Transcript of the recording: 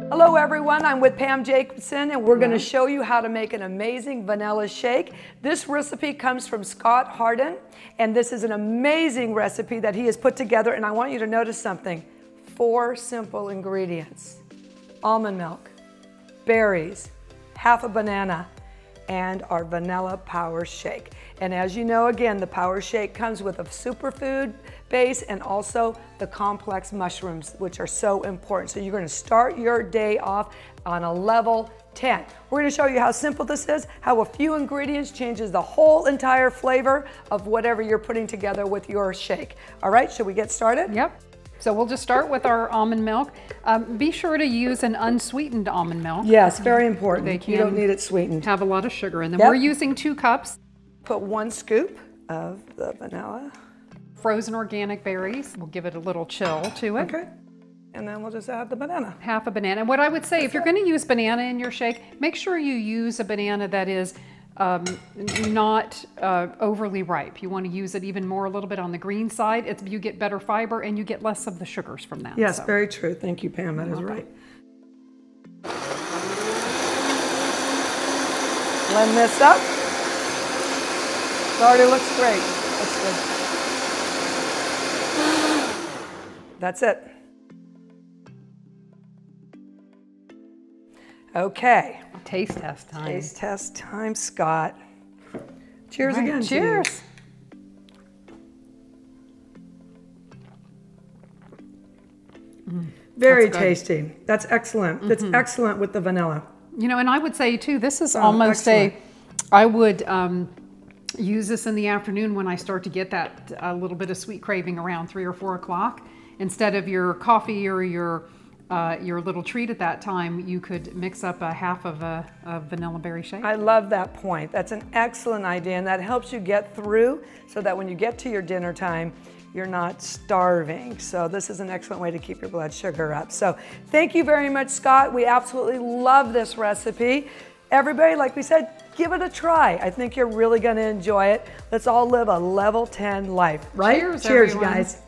Hello everyone, I'm with Pam Jacobson and we're going to show you how to make an amazing vanilla shake. This recipe comes from Scott Harden and this is an amazing recipe that he has put together, and I want you to notice something. 4 simple ingredients: almond milk, berries, half a banana, and our vanilla power shake. And as you know, again, the power shake comes with a superfood base and also the complex mushrooms, which are so important. So you're going to start your day off on a level 10. We're going to show you how simple this is, how a few ingredients changes the whole entire flavor of whatever you're putting together with your shake. All right, should we get started? Yep. So we'll just start with our almond milk. Be sure to use an unsweetened almond milk. Yes, very important. You don't need it sweetened. Have a lot of sugar in them. We're using 2 cups. Put 1 scoop of the vanilla. Frozen organic berries. We'll give it a little chill to it. Okay. And then we'll just add the banana. Half a banana. What I would say, if you're going to use banana in your shake, make sure you use a banana that is not overly ripe. You want to use it even more a little bit on the green side. You get better fiber and you get less of the sugars from that. Yes, very true. Thank you, Pam. That is right. Blend this up. It already looks great. That's good. That's it. Okay. Taste test time. Taste test time, Scott. Cheers again. Cheers. Very tasty. That's excellent. That's excellent with the vanilla. You know, and I would say too, this is almost I would use this in the afternoon when I start to get that a little bit of sweet craving around 3 or 4 o'clock. Instead of your coffee or your little treat at that time, you could mix up a half of a vanilla berry shake. I love that point. That's an excellent idea, and that helps you get through so that when you get to your dinner time, you're not starving. So this is an excellent way to keep your blood sugar up. So thank you very much, Scott. We absolutely love this recipe. Everybody, like we said, give it a try. I think you're really going to enjoy it. Let's all live a level 10 life, right? Cheers, Cheers, everyone. guys.